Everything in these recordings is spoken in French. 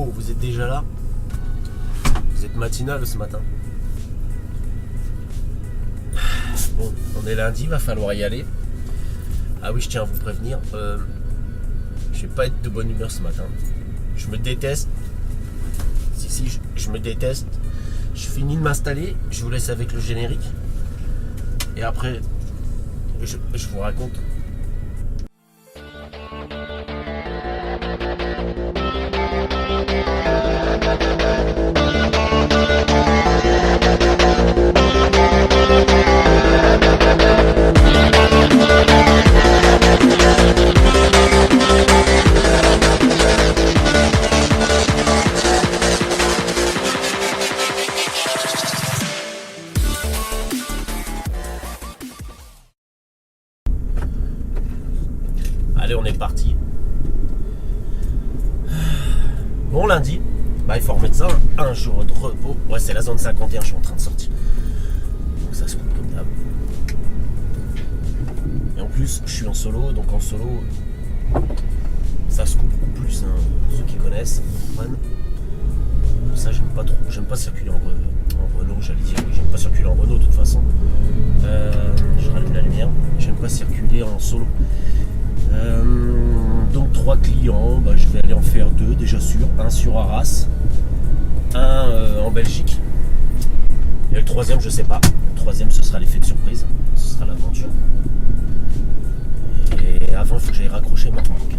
Oh, vous êtes déjà là? Vous êtes matinal ce matin. Bon, on est lundi, va falloir y aller. Ah oui, je tiens à vous prévenir, je vais pas être de bonne humeur ce matin. Je me déteste. Si, je me déteste. Je finis de m'installer, je vous laisse avec le générique. Et après, je vous raconte. Allez, on est parti. Bon lundi, il faut remettre ça, un jour de repos. Ouais, c'est la zone 51, je suis en train de sortir. Donc ça se coupe comme d'hab. Et en plus, je suis en solo, donc en solo, ça se coupe beaucoup plus. Hein. Ceux qui connaissent, comprennent. Ça, j'aime pas trop. J'aime pas circuler en Renault, j'allais dire. J'aime pas circuler en Renault de toute façon. Je rallume la lumière. J'aime pas circuler en solo. Donc 3 clients, je vais aller en faire 2 déjà sûr, un sur Arras, un en Belgique, et le troisième je sais pas, le troisième ce sera l'effet de surprise, ce sera l'aventure, et avant il faut que j'aille raccrocher ma remorque,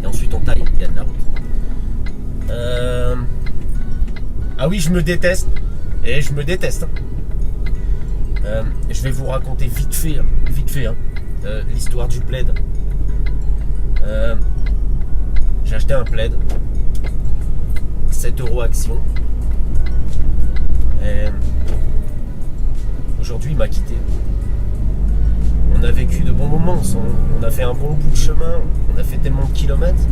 et ensuite on taille, il y a de la route. Ah oui, je me déteste, et je me déteste, je vais vous raconter vite fait l'histoire du plaid. J'ai acheté un plaid 7 € action et aujourd'hui il m'a quitté. On a vécu de bons moments ensemble, on a fait un bon bout de chemin, on a fait tellement de kilomètres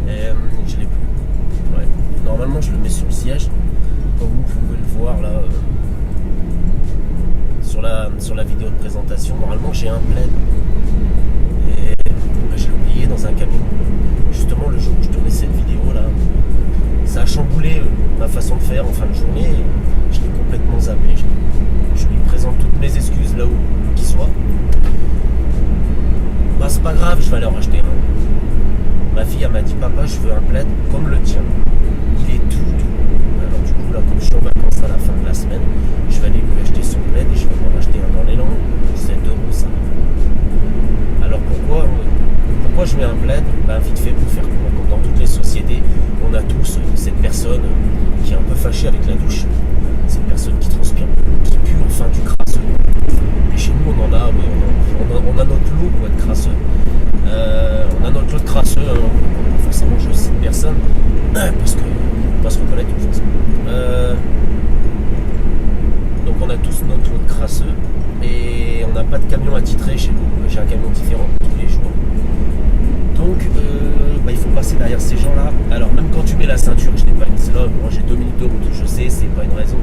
et je l'ai plus. Ouais. Normalement je le mets sur le siège comme vous pouvez le voir là sur la vidéo de présentation. Normalement j'ai un plaid et je l'ai oublié dans un camion. Justement le jour où je tournais cette vidéo là, ça a chamboulé ma façon de faire en fin de journée. Je l'ai complètement zappé. Je lui présente toutes mes excuses là où qu'il soit. C'est pas grave, je vais aller en racheter un. Ma fille elle m'a dit papa je veux un plaid comme le tien. Il est tout doux. Alors du coup là comme je suis en vacances à la fin de la semaine, je vais aller lui acheter son plaid et je vais en racheter un dans l'élan. 7 € ça. Alors pourquoi je mets un plaid? Vite fait pour faire court, comme dans toutes les sociétés, on a tous cette personne qui est un peu fâchée avec la douche, cette personne qui transpire, qui pue enfin du crasseux. Et chez nous on en a, on a notre lot pour être crasseux. On a notre lot de crasseux, forcément je cite personne, parce que on va se reconnaître tout ça. Donc on a tous notre lot de crasseux et on n'a pas de camion attitré chez nous. J'ai un camion différent tous les jours. Donc il faut passer derrière ces gens-là. Alors même quand tu mets la ceinture, je n'ai pas mis là, moi j'ai 2 minutes de route, je sais, c'est pas une raison.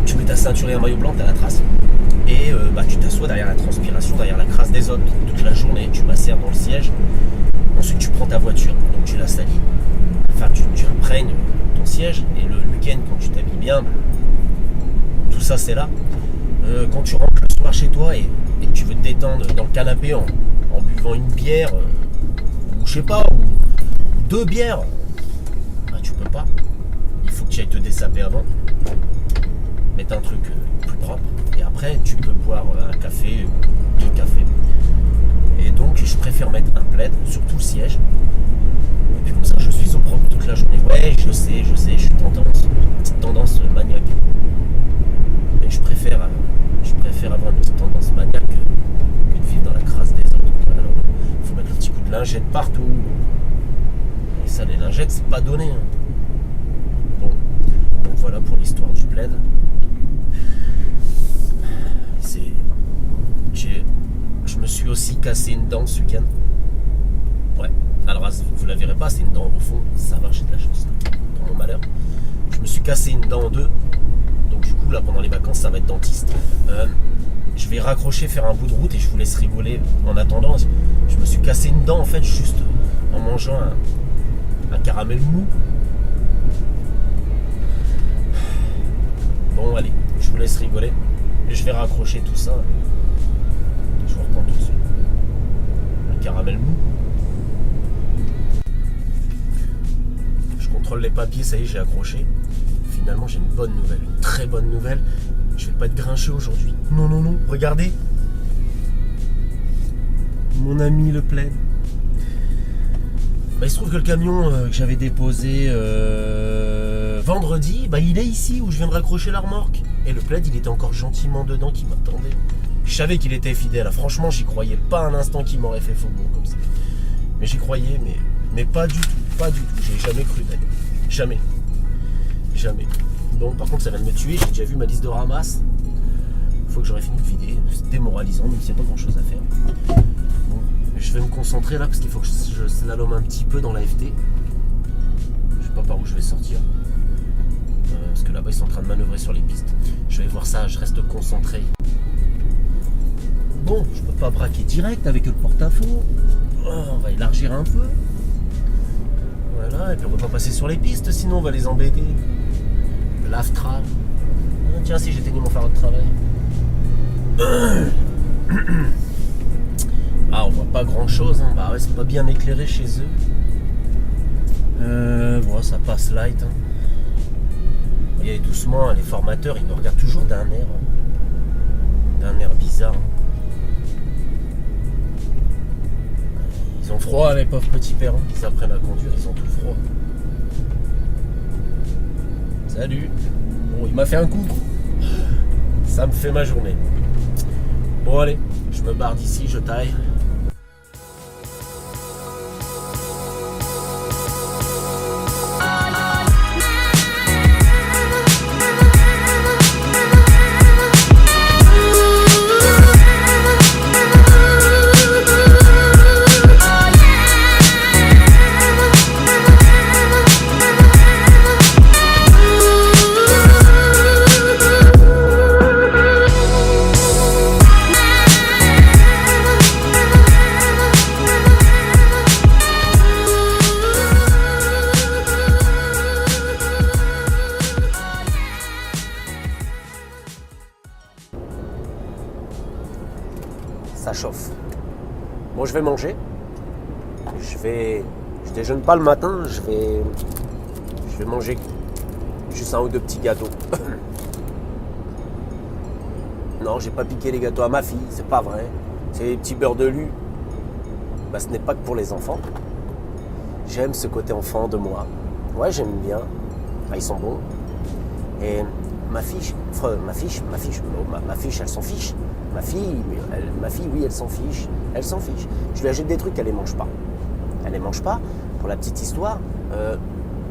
Tu mets ta ceinture et un maillot blanc, t'as la trace. Et tu t'assois derrière la transpiration, derrière la crasse des autres toute la journée, tu macères dans le siège. Ensuite tu prends ta voiture, donc tu la salis. Enfin tu imprègnes ton siège et le week-end quand tu t'habilles bien, tout ça c'est là. Quand tu rentres le soir chez toi et que tu veux te détendre dans le canapé en buvant une bière ou je sais pas, ou 2 bières, tu peux pas. Il faut que tu ailles te dessaper avant, mettre un truc plus propre et après tu peux boire un café ou 2 cafés. Et donc je préfère mettre un plaid sur tout le siège et puis comme ça je suis au propre toute la journée. Ouais, je sais, je suis petite tendance maniaque, mais je préfère avoir une petite tendance maniaque que de vivre dans la crasse des autres. Alors il faut mettre le petit coup de lingette partout. Et ça, les lingettes, c'est pas donné. Bon, donc voilà pour l'histoire du plaid. Je me suis aussi cassé une dent ce week-end. Ouais, alors vous la verrez pas, c'est une dent au fond. Ça va, j'ai de la chance. Dans mon malheur, je me suis cassé une dent en 2. Donc du coup là pendant les vacances ça va être dentiste. Je vais raccrocher, faire un bout de route et je vous laisse rigoler en attendant. Je me suis cassé une dent en fait juste en en mangeant un caramel mou. Bon allez, je vous laisse rigoler. Je vais raccrocher tout ça. Je vous reprends tout de suite. Un caramel mou. Je contrôle les papiers, ça y est, j'ai accroché. Finalement, j'ai une bonne nouvelle, une très bonne nouvelle. Je vais pas être grincheux aujourd'hui. Non, non, non, regardez. Mon ami le plaid. Il se trouve que le camion que j'avais déposé vendredi, il est ici où je viens de raccrocher la remorque. Et le plaid, il était encore gentiment dedans, qui m'attendait. Je savais qu'il était fidèle. Franchement, j'y croyais pas un instant qu'il m'aurait fait faux bon comme ça. Mais j'y croyais, mais pas du tout. Pas du tout. J'ai jamais cru d'ailleurs. Jamais. Jamais. Bon, par contre, ça vient de me tuer. J'ai déjà vu ma liste de ramasse. Faut que j'aurais fini de vider. C'est démoralisant, même s'il n'y a pas grand chose à faire. Bon, je vais me concentrer là parce qu'il faut que je slalome un petit peu dans la FT. Je sais pas par où je vais sortir. Parce que là-bas, ils sont en train de manœuvrer sur les pistes. Je vais voir ça, je reste concentré. Bon, je peux pas braquer direct avec le porte-à-faux. On va élargir un peu. Voilà, et puis on va pas passer sur les pistes, sinon on va les embêter. L'Astral. Tiens, si j'éteignais mon phare de travail. Ah, on voit pas grand chose, hein. Bah ouais, c'est pas bien éclairé chez eux. Bon, ça passe light. Hein. Et doucement, les formateurs, ils nous regardent toujours d'un air bizarre. Ils ont froid, les pauvres petits pères. Ils apprennent à conduire, ils ont tout froid. Salut. Bon, il m'a fait un coup. Ça me fait ma journée. Bon, allez, je me barre d'ici, je taille. Ça chauffe. Bon, je vais manger. Je déjeune pas le matin. Je vais manger juste un ou deux petits gâteaux. Non, j'ai pas piqué les gâteaux à ma fille. C'est pas vrai. C'est des petits beurres de lu. Ce n'est pas que pour les enfants. J'aime ce côté enfant de moi. Ouais, j'aime bien. Ils sont bons. Et ma fiche, elle s'en fiche. Ma fille, oui, elle s'en fiche. Elle s'en fiche. Je lui achète des trucs qu'elle les mange pas. Elle les mange pas. Pour la petite histoire,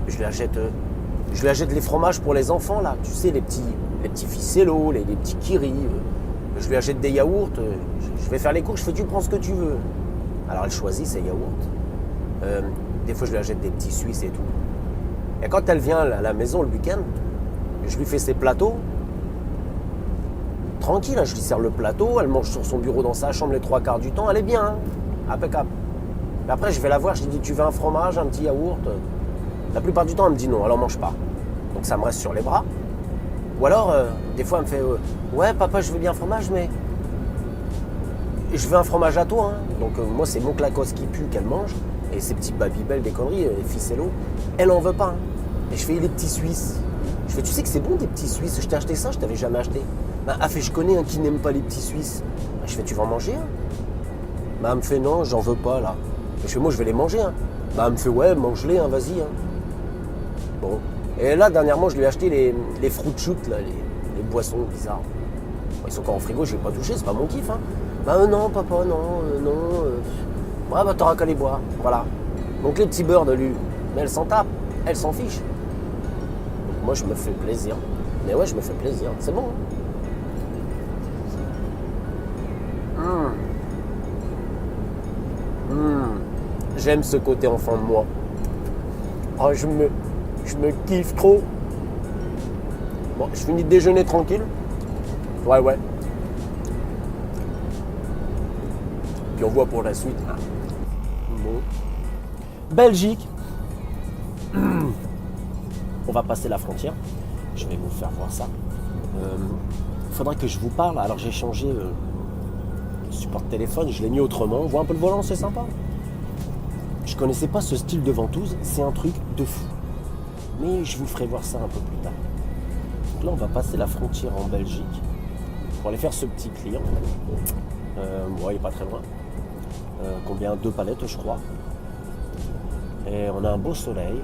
je lui achète les fromages pour les enfants là. Tu sais, les petits ficello, les petits kiri. Je lui achète des yaourts. Je vais faire les courses. Je fais, tu prends ce que tu veux. Alors elle choisit ses yaourts. Des fois, je lui achète des petits Suisses et tout. Et quand elle vient à la maison le week-end, je lui fais ses plateaux. Tranquille, hein, je lui sers le plateau, elle mange sur son bureau dans sa chambre les 3/4 du temps, elle est bien, hein, impeccable. Mais après, je vais la voir, je lui dis, tu veux un fromage, un petit yaourt? La plupart du temps, elle me dit non, elle en mange pas. Donc ça me reste sur les bras. Ou alors, des fois, elle me fait, ouais, papa, je veux bien un fromage, mais je veux un fromage à toi. Hein. Donc moi, c'est mon clacos qui pue qu'elle mange, et ces petits Babybel, des conneries, les ficello, elle en veut pas. Hein. Et je fais les petits Suisses. Je fais, tu sais que c'est bon des petits Suisses, je t'ai acheté ça, je t'avais jamais acheté. Je connais un qui n'aime pas les petits Suisses. Je fais, tu vas en manger un? Elle me fait, non, j'en veux pas là. Je fais, moi je vais les manger. Hein. Elle me fait, ouais, mange-les, hein, vas-y. Hein. Bon. Et là, dernièrement, je lui ai acheté les fruit shoot, là, les boissons bizarres. Ils sont encore en frigo, je vais pas toucher, c'est pas mon kiff. Hein. Non, papa, non. Ouais, t'auras qu'à les boire. Voilà. Donc les petits beurres de lui, mais elle s'en tape, elle s'en fiche. Donc moi, je me fais plaisir. Mais ouais, je me fais plaisir, c'est bon. Hein. J'aime ce côté enfant de moi. Oh, je me kiffe trop. Bon, je finis de déjeuner tranquille. Ouais. Puis on voit pour la suite. Bon. Belgique. On va passer la frontière. Je vais vous faire voir ça. Il faudrait que je vous parle. Alors j'ai changé le support de téléphone, je l'ai mis autrement. On voit un peu le volant, c'est sympa. Je connaissais pas ce style de ventouse, c'est un truc de fou. Mais je vous ferai voir ça un peu plus tard. Donc là, on va passer la frontière en Belgique pour aller faire ce petit client. Il n'est pas très loin. Combien 2 palettes, je crois. Et on a un beau soleil.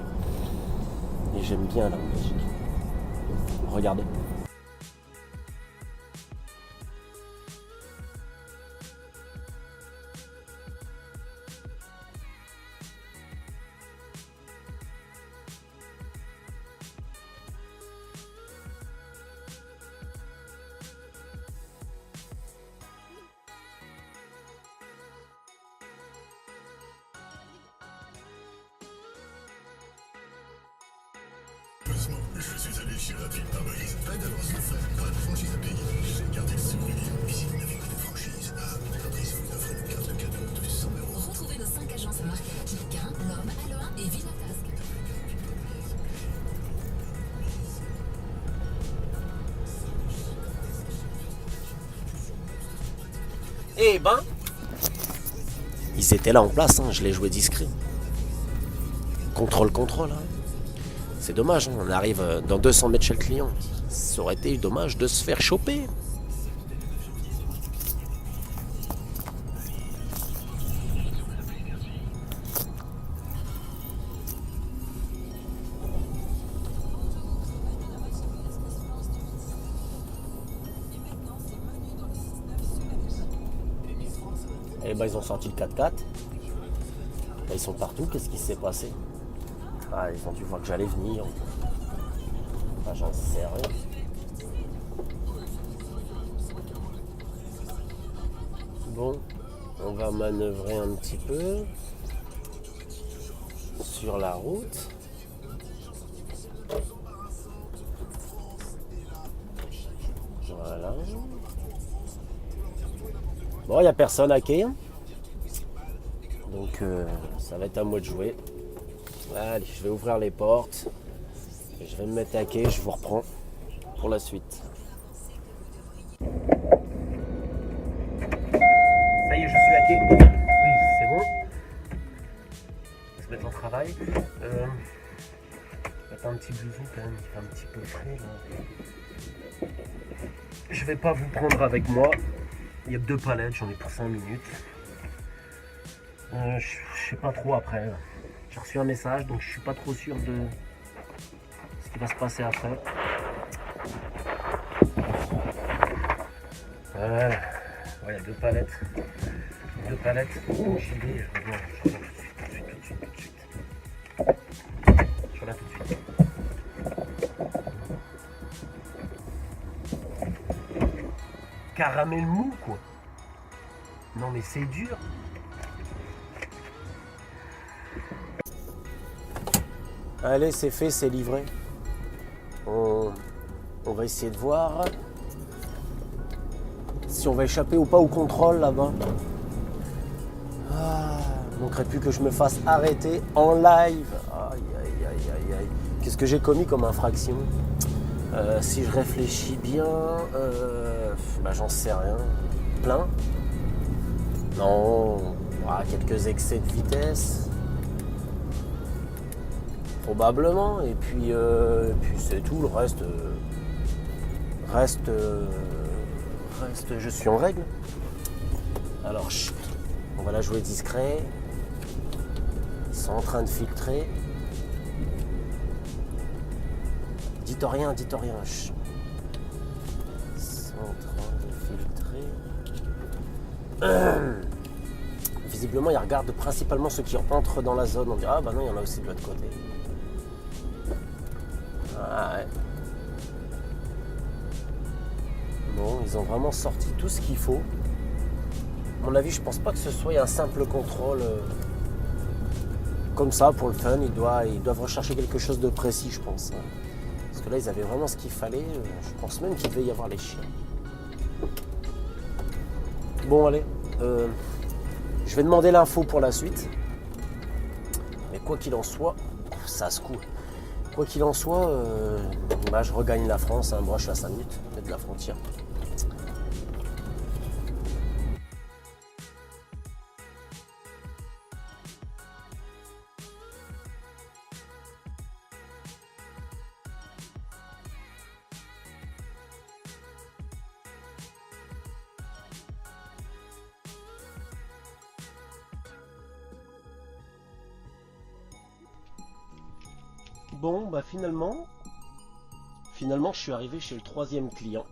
Et j'aime bien la Belgique. Regardez. Je suis allé chez la ville par Moïse, pas d'avance de frais, pas de franchise à payer. J'ai gardé le sourire, mais si vous n'avez pas de franchise, l'entreprise vous offre une carte de cadeau de 100 euros. Retrouvez nos 5 agences marquées Kilikin, L'Homme, Aloha et Villatasque. Eh ben, ils étaient là en place, je l'ai joué discret. Contrôle, hein. C'est dommage, on arrive dans 200 mètres chez le client. Ça aurait été dommage de se faire choper. Et ben ils ont sorti le 4x4. Ils sont partout, qu'est-ce qui s'est passé? Ils ont dû voir que j'allais venir. J'en sais rien. Bon, on va manœuvrer un petit peu sur la route. Voilà. Bon, il n'y a personne à quai. Donc, ça va être à moi de jouer. Allez, je vais ouvrir les portes. Et je vais me mettre à quai. Je vous reprends pour la suite. Ça y est, je suis à quai. Oui, c'est bon. On va se mettre au travail. Mettre un petit blouson quand même, il fait un petit peu frais là. Je vais pas vous prendre avec moi. Il y a 2 palettes, j'en ai pour 5 minutes. Je sais pas trop après. J'ai reçu un message, donc je suis pas trop sûr de ce qui va se passer après. Voilà. Ouais, il y a 2 palettes. 2 palettes. Oh, j'y vais. Je reviens tout de suite. Je reviens tout de suite. Caramel mou, quoi. Non, mais c'est dur. Allez, c'est fait, c'est livré. On va essayer de voir si on va échapper ou pas au contrôle là-bas. Il ne manquerait plus que je me fasse arrêter en live. Aïe. Qu'est-ce que j'ai commis comme infraction? Si je réfléchis bien, j'en sais rien. Plein? Non. Quelques excès de vitesse. Probablement. Et puis c'est tout. Le reste, je suis en règle. Alors, chut, on va la jouer discret. Ils sont en train de filtrer. Dites rien. Chut. Ils sont en train de filtrer. Visiblement, ils regardent principalement ceux qui entrent dans la zone. On dit, non, il y en a aussi de l'autre côté. Ouais. Bon, ils ont vraiment sorti tout ce qu'il faut. À mon avis, je pense pas que ce soit un simple contrôle comme ça pour le fun. Ils doivent rechercher quelque chose de précis, je pense. Parce que là, ils avaient vraiment ce qu'il fallait. Je pense même qu'il devait y avoir les chiens. Bon, allez. Je vais demander l'info pour la suite. Mais quoi qu'il en soit, ça se coule. Quoi qu'il en soit, je regagne la France. Hein. Moi, je suis à 5 minutes de la frontière. Bon, bah finalement, je suis arrivé chez le 3e client.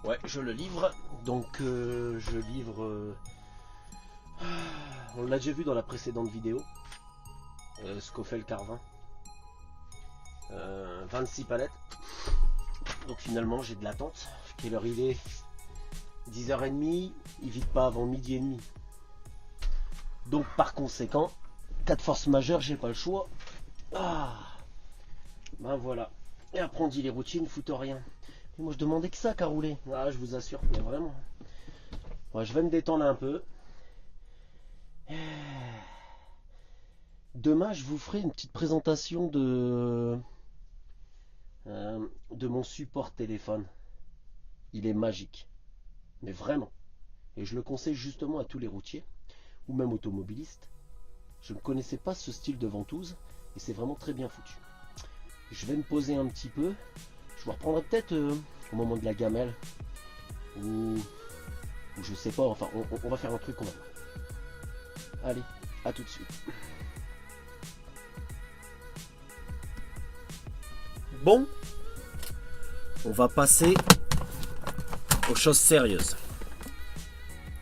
Ouais, je le livre. Donc, je livre... on l'a déjà vu dans la précédente vidéo. Scoffel Carvin. 26 palettes. Donc finalement, j'ai de l'attente. Quelle heure il est? 10h30. Il vide pas avant midi et demi. Donc, par conséquent, cas de force majeure, j'ai pas le choix. Ah, ben voilà. Et après on dit les routines foutent rien. Et moi je demandais que ça qu'à rouler. Ah, je vous assure, mais vraiment. Ouais, je vais me détendre un peu. Demain je vous ferai une petite présentation de mon support téléphone. Il est magique. Mais vraiment. Et je le conseille justement à tous les routiers, ou même automobilistes. Je ne connaissais pas ce style de ventouse. Et c'est vraiment très bien foutu. Je vais me poser un petit peu. Je vous reprendrai peut-être au moment de la gamelle. Ou je sais pas. Enfin, on va faire un truc, on va voir. Allez, à tout de suite. Bon. On va passer aux choses sérieuses.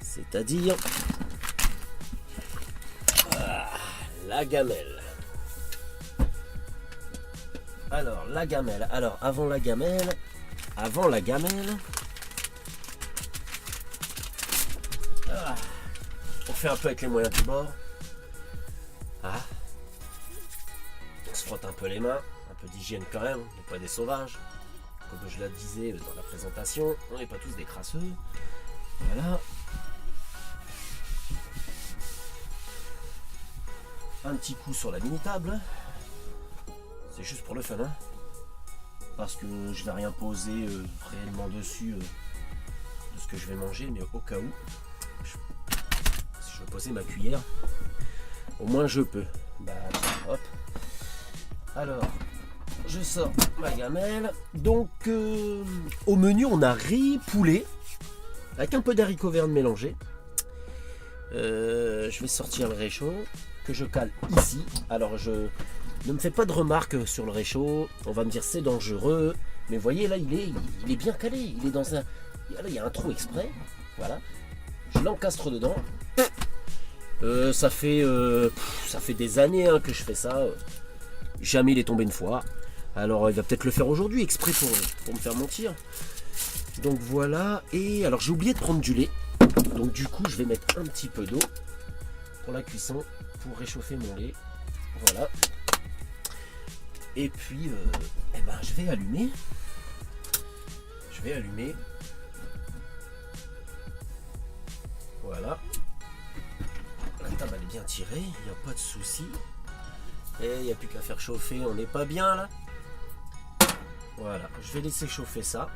C'est-à-dire... la gamelle. Alors, la gamelle. Alors, avant la gamelle, on fait un peu avec les moyens du bord. Ah. On se frotte un peu les mains, un peu d'hygiène quand même, on n'est pas des sauvages. Comme je la disais dans la présentation, on n'est pas tous des crasseux. Voilà. Un petit coup sur la mini-table. C'est juste pour le fun, hein, parce que je vais rien poser réellement dessus de ce que je vais manger, mais au cas où, si je veux poser ma cuillère, au moins je peux. Bah, hop. Alors, je sors ma gamelle. Donc, au menu, on a riz poulet avec un peu d'haricots verts mélangés. Je vais sortir le réchaud que je cale ici. Alors, ne me fais pas de remarques sur le réchaud, on va me dire c'est dangereux, mais vous voyez là il est bien calé, il est dans un... Là il y a un trou exprès, voilà, je l'encastre dedans, ça fait des années hein, que je fais ça, jamais il est tombé une fois, alors il va peut-être le faire aujourd'hui exprès pour me faire mentir, donc voilà, et alors j'ai oublié de prendre du lait, donc du coup je vais mettre un petit peu d'eau pour la cuisson, pour réchauffer mon lait, voilà. Et puis, je vais allumer. Voilà. La table elle est bien tirée, il n'y a pas de souci. Et il n'y a plus qu'à faire chauffer, on n'est pas bien là. Voilà, je vais laisser chauffer ça.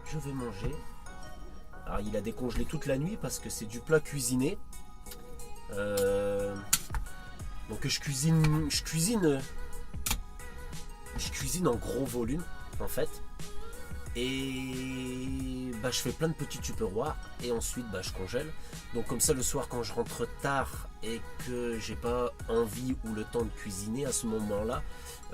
Je vais manger. Alors il a décongelé toute la nuit parce que c'est du plat cuisiné. Donc je cuisine en gros volume en fait, et je fais plein de petits tupperwares et ensuite je congèle. Donc comme ça le soir quand je rentre tard et que j'ai pas envie ou le temps de cuisiner, à ce moment là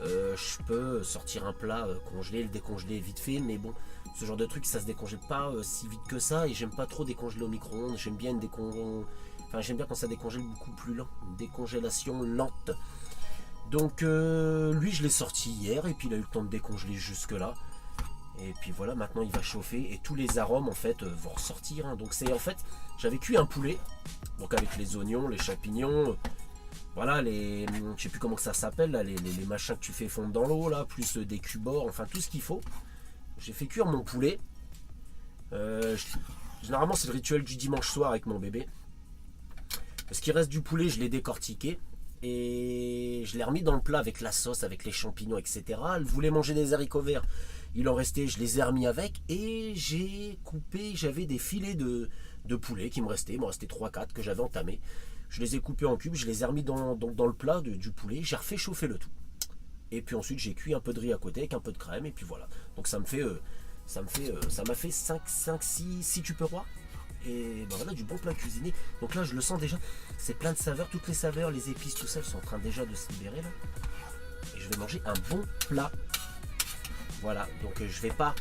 je peux sortir un plat congelé, le décongeler vite fait, mais bon, ce genre de truc ça se décongèle pas si vite que ça, et j'aime pas trop décongeler au micro-ondes, j'aime bien j'aime bien quand ça décongèle beaucoup plus lent, une décongélation lente. Donc lui je l'ai sorti hier et puis il a eu le temps de décongeler jusque là. Et puis voilà, maintenant il va chauffer et tous les arômes en fait vont ressortir. Hein. Donc c'est en fait, j'avais cuit un poulet, donc avec les oignons, les champignons, voilà je sais plus comment ça s'appelle là, les machins que tu fais fondre dans l'eau là, plus des cubes-bords, enfin tout ce qu'il faut. J'ai fait cuire mon poulet. Généralement c'est le rituel du dimanche soir avec mon bébé. Ce qui reste du poulet, je l'ai décortiqué. Et je l'ai remis dans le plat avec la sauce, avec les champignons, etc. Elle voulait manger des haricots verts. Il en restait, je les ai remis avec. Et j'ai coupé, j'avais des filets de poulet qui me restaient. Il me restait 3-4 que j'avais entamés. Je les ai coupés en cubes, je les ai remis dans le plat du poulet. J'ai refait chauffer le tout. Et puis ensuite, j'ai cuit un peu de riz à côté avec un peu de crème. Et puis voilà. Donc ça m'a fait 6 tupperwares. Et ben voilà, du bon plat cuisiné. Donc là je le sens déjà, c'est plein de saveurs, toutes les saveurs, les épices, tout ça, elles sont en train déjà de se libérer là. Et je vais manger un bon plat. Voilà, donc je vais pas,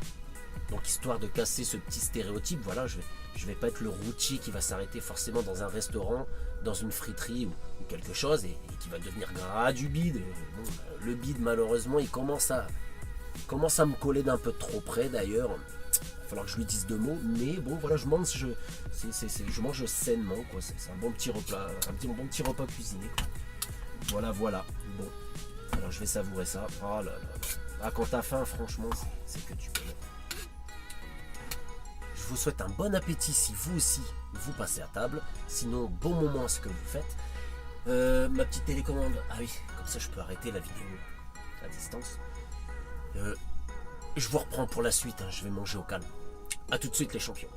donc histoire de casser ce petit stéréotype, voilà, je vais pas être le routier qui va s'arrêter forcément dans un restaurant, dans une friterie ou quelque chose et qui va devenir gras du bide. Bon, le bide malheureusement il commence à me coller d'un peu trop près d'ailleurs. Il va falloir que je lui dise 2 mots, mais bon voilà, je mange sainement quoi. C'est un bon petit repas, bon petit repas cuisiné quoi. Voilà. Bon, alors je vais savourer ça. Oh là là. Ah, quand t'as faim, franchement, c'est que tu peux. Je vous souhaite un bon appétit si vous aussi vous passez à table. Sinon, bon moment à ce que vous faites. Ma petite télécommande. Ah oui, comme ça je peux arrêter la vidéo à distance. Je vous reprends pour la suite, hein, je vais manger au calme. A tout de suite les champions.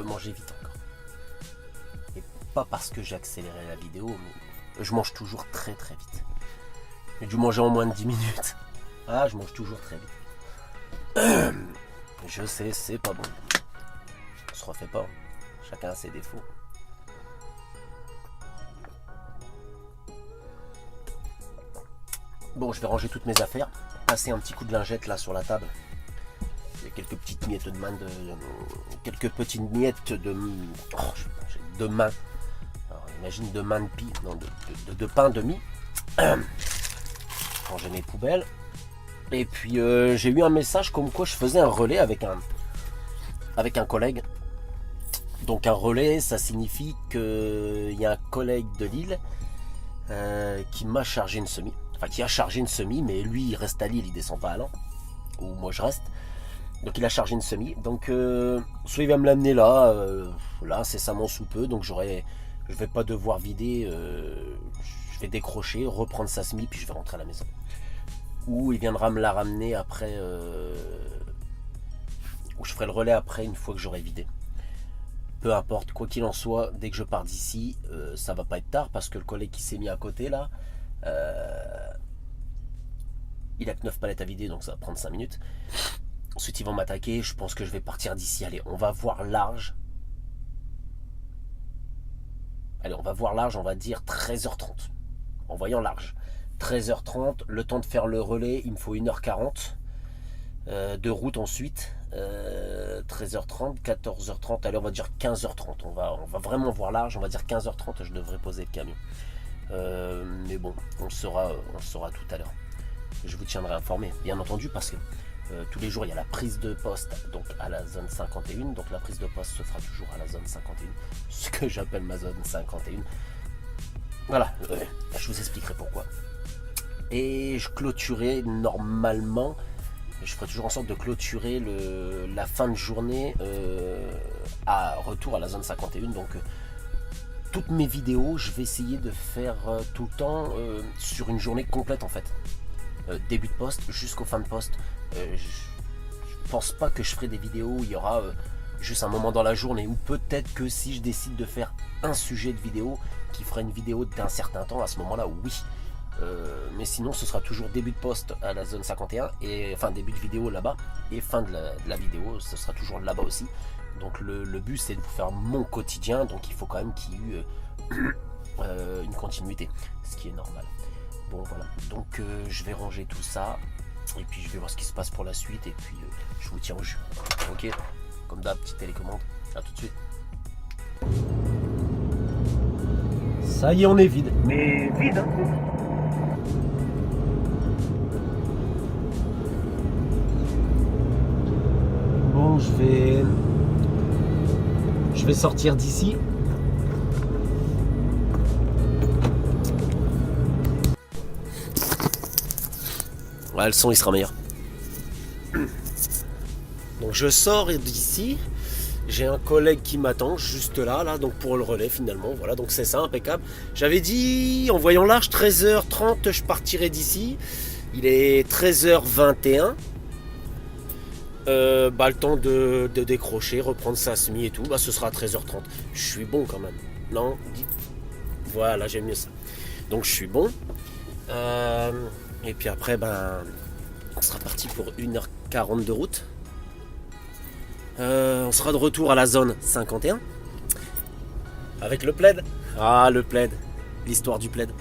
Manger vite encore. Et pas parce que j'ai accéléré la vidéo, mais je mange toujours très très vite. J'ai dû manger en moins de 10 minutes. Ah, je mange toujours très vite. Je sais, c'est pas bon. On se refait pas. Chacun a ses défauts. Bon, je vais ranger toutes mes affaires. Passer un petit coup de lingette là sur la table. Il y a quelques petites miettes de main de main. Alors, imagine de main de pie, non, de pain de mie. Ranger mes poubelles. Et puis j'ai eu un message comme quoi je faisais un relais avec un collègue. Donc un relais, ça signifie qu'il y a un collègue de Lille qui m'a chargé une semi. Enfin, qui a chargé une semi, mais lui il reste à Lille, il descend pas à Lens. Ou moi je reste. Donc il a chargé une semi, donc soit il va me l'amener là, incessamment sous peu, donc je vais pas devoir vider, je vais décrocher, reprendre sa semi, puis je vais rentrer à la maison. Ou il viendra me la ramener après, ou je ferai le relais après une fois que j'aurai vidé. Peu importe, quoi qu'il en soit, dès que je pars d'ici, ça va pas être tard, parce que le collègue qui s'est mis à côté là, il a que 9 palettes à vider, donc ça va prendre 5 minutes. Ensuite ils vont m'attaquer, je pense que je vais partir d'ici. Allez, on va voir large. Allez, on va voir large, on va dire 13h30. En voyant large. 13h30, le temps de faire le relais, il me faut 1h40 de route ensuite. 13h30, 14h30, allez on va dire 15h30. On va vraiment voir large, on va dire 15h30, je devrais poser le camion. Mais bon, on saura tout à l'heure. Je vous tiendrai informé, bien entendu, parce que tous les jours il y a la prise de poste donc à la zone 51, donc la prise de poste se fera toujours à la zone 51, ce que j'appelle ma zone 51. Voilà, je vous expliquerai pourquoi. Et je clôturerai normalement, je ferai toujours en sorte de clôturer la fin de journée à retour à la zone 51. Donc toutes mes vidéos je vais essayer de faire tout le temps sur une journée complète en fait. Début de poste jusqu'au fin de poste. Je pense pas que je ferai des vidéos où il y aura juste un moment dans la journée, ou peut-être que si je décide de faire un sujet de vidéo qui fera une vidéo d'un certain temps, à ce moment-là, oui. Mais sinon, ce sera toujours début de post à la zone 51, et enfin début de vidéo là-bas, et fin de la vidéo, ce sera toujours là-bas aussi. Donc le but, c'est de vous faire mon quotidien, donc il faut quand même qu'il y ait une continuité, ce qui est normal. Bon voilà, donc je vais ranger tout ça, et puis je vais voir ce qui se passe pour la suite, et puis je vous tiens au jus. Ok, comme d'hab, petite télécommande, à tout de suite. Ça y est, on est vide, mais vide hein. Bon, je vais sortir d'ici. Ouais, le son il sera meilleur. Donc je sors d'ici. J'ai un collègue qui m'attend juste là, donc pour le relais finalement. Voilà, donc c'est ça, impeccable. J'avais dit, en voyant l'âge, 13h30, je partirai d'ici. Il est 13h21. Le temps de décrocher, reprendre sa semi et tout, ce sera à 13h30. Je suis bon quand même. Non, voilà, j'aime mieux ça. Donc je suis bon. Et puis après, on sera parti pour 1h40 de route. On sera de retour à la zone 51. Avec le plaid. Ah, le plaid. L'histoire du plaid.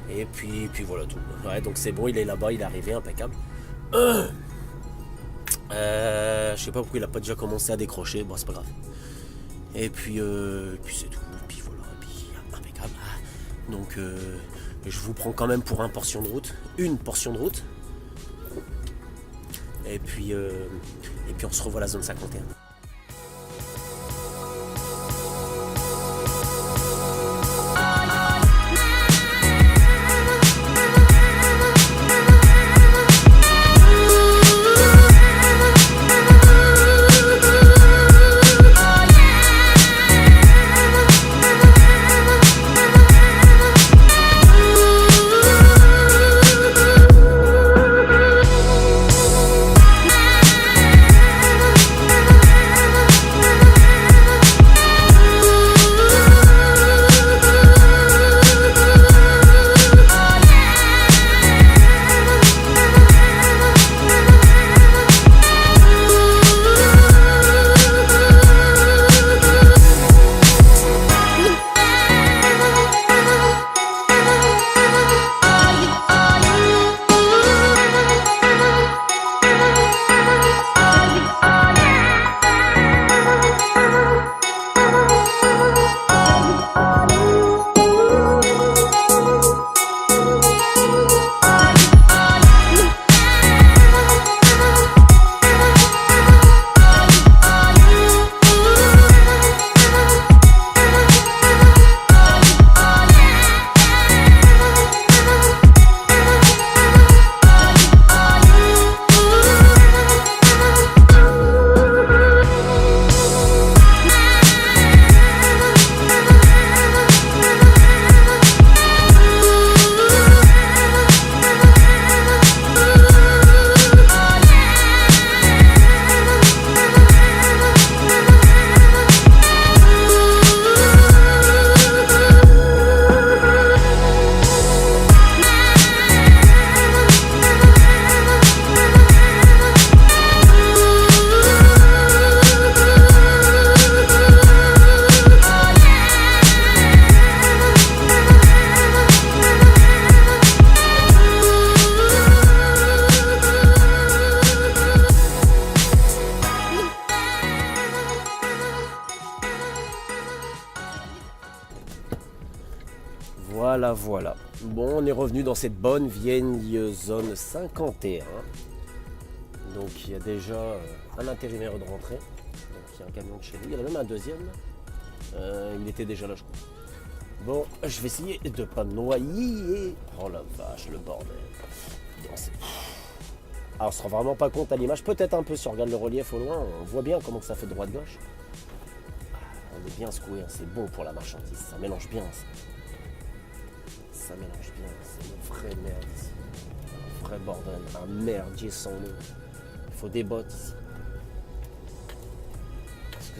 Et puis voilà tout. Ouais, donc c'est bon, il est là-bas, il est arrivé, impeccable. Je sais pas pourquoi il a pas déjà commencé à décrocher, bon c'est pas grave. Et puis c'est tout, puis voilà, puis impeccable. Donc je vous prends quand même pour une portion de route. Et puis on se revoit à la zone 51. Voilà. Bon, on est revenu dans cette bonne vieille zone 51. Donc il y a déjà un intérimaire de rentrée. Donc il y a un camion de chez lui. Il y en a même un deuxième. Il était déjà là, je crois. Bon, je vais essayer de pas me noyer. Oh la vache, le bordel. Alors, on se rend vraiment pas compte à l'image. Peut-être un peu si on regarde le relief au loin. On voit bien comment ça fait droite-gauche. On est bien secoué. C'est bon pour la marchandise. Ça mélange bien. Ça mélange bien. C'est une vraie merde ici. Un vrai bordel. Un merdier sans nom. Il faut des bottes ici.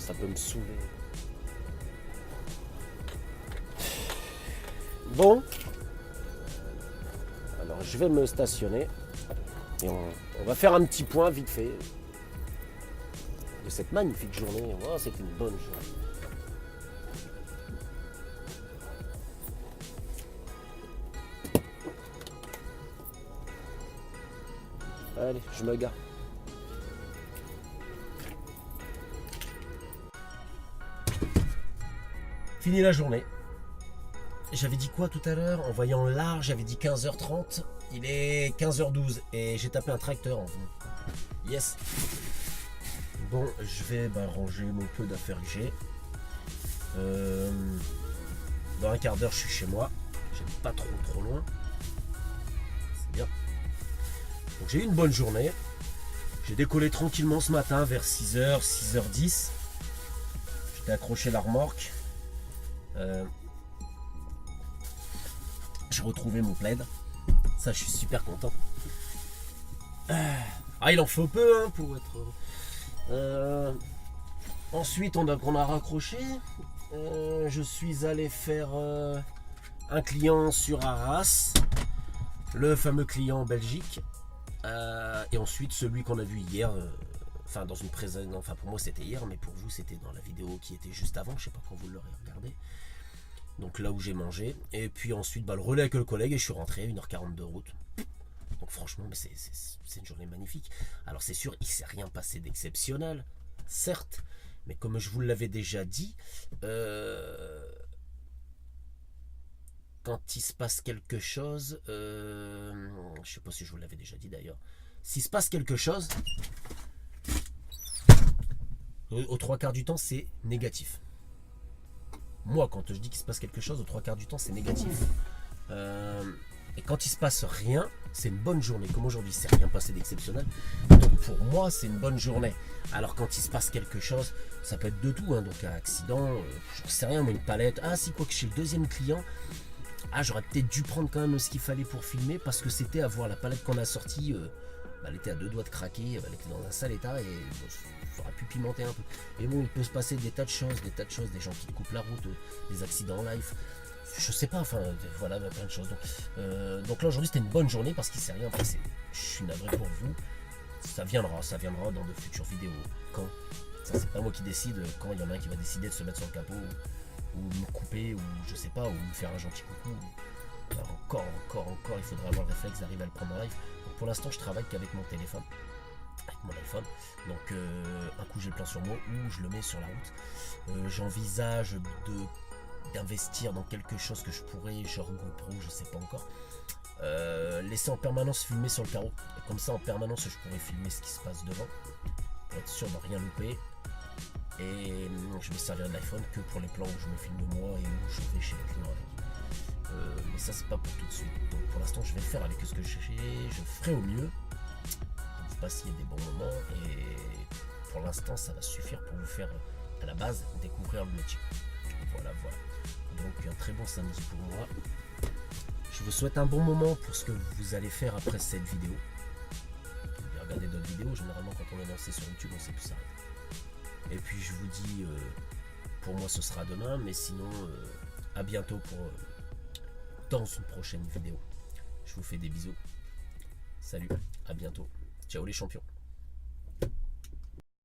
que ça peut me saouler. Bon. Alors je vais me stationner. Et on va faire un petit point vite fait de cette magnifique journée. Oh, c'était une bonne journée. Allez, je me gare. Fini la journée. J'avais dit quoi tout à l'heure? En voyant large, j'avais dit 15h30. Il est 15h12 et j'ai tapé un tracteur en venant. Yes. Bon, je vais ranger mon peu d'affaires que j'ai. Dans un quart d'heure, je suis chez moi. J'habite pas trop loin. C'est bien. Donc j'ai eu une bonne journée. J'ai décollé tranquillement ce matin vers 6h, 6h10. J'étais accroché la remorque. J'ai retrouvé mon plaid. Ça, je suis super content. Ah, il en faut peu hein, pour être heureux. Ensuite, on a raccroché. Je suis allé faire un client sur Arras. Le fameux client en Belgique. Et ensuite, celui qu'on a vu hier. Enfin, dans une présence. Enfin, pour moi, c'était hier, mais pour vous, c'était dans la vidéo qui était juste avant. Je sais pas quand vous l'aurez regardé. Donc là où j'ai mangé. Et puis ensuite, le relais avec le collègue et je suis rentré, 1h40 de route. Donc franchement, mais c'est une journée magnifique. Alors c'est sûr, il ne s'est rien passé d'exceptionnel, certes. Mais comme je vous l'avais déjà dit, quand il se passe quelque chose, je ne sais pas si je vous l'avais déjà dit d'ailleurs, s'il se passe quelque chose, aux 3/4 du temps, c'est négatif. Moi, quand je dis qu'il se passe quelque chose, aux 3/4 du temps, c'est négatif. Et quand il se passe rien, c'est une bonne journée. Comme aujourd'hui, il ne s'est rien passé d'exceptionnel. Donc pour moi, c'est une bonne journée. Alors quand il se passe quelque chose, ça peut être de tout. Hein. Donc un accident, je ne sais rien, mais une palette. Ah si, quoi que chez le deuxième client, j'aurais peut-être dû prendre quand même ce qu'il fallait pour filmer. Parce que c'était à voir la palette qu'on a sortie. Elle était à 2 doigts de craquer. Elle était dans un sale état. Et ça aurait pu pimenter un peu. Mais bon, il peut se passer des tas de choses. Des gens qui te coupent la route. Des accidents en live. Je sais pas, enfin voilà, plein de choses. Donc là aujourd'hui c'était une bonne journée parce qu'il ne s'est rien passé. Je suis navré pour vous. Ça viendra dans de futures vidéos. Quand? Ça c'est pas moi qui décide. Quand il y en a un qui va décider de se mettre sur le capot ou me couper ou je sais pas, ou me faire un gentil coucou. Alors, encore, il faudra avoir le réflexe d'arriver à le prendre en live. Donc pour l'instant je travaille qu'avec mon téléphone. Avec mon iPhone. Donc un coup j'ai le plan sur moi ou je le mets sur la route. J'envisage d'investir dans quelque chose que je pourrais, genre GoPro, je sais pas encore, laisser en permanence filmer sur le carreau, et comme ça en permanence je pourrais filmer ce qui se passe devant pour être sûr de rien louper. Et je me servirai de l'iPhone que pour les plans où je me filme moi et où je vais chez les clients avec. Mais ça c'est pas pour tout de suite, donc pour l'instant je vais le faire avec ce que j'ai, je ferai au mieux pour vous passiez des bons moments, et pour l'instant ça va suffire pour vous faire à la base découvrir le métier. Voilà. Donc un très bon samedi pour moi. Je vous souhaite un bon moment pour ce que vous allez faire après cette vidéo. Vous pouvez regarder d'autres vidéos. Généralement quand on est lancé sur YouTube, on sait plus s'arrêter. Et puis je vous dis, pour moi ce sera demain, mais sinon à bientôt dans une prochaine vidéo. Je vous fais des bisous. Salut, à bientôt. Ciao les champions.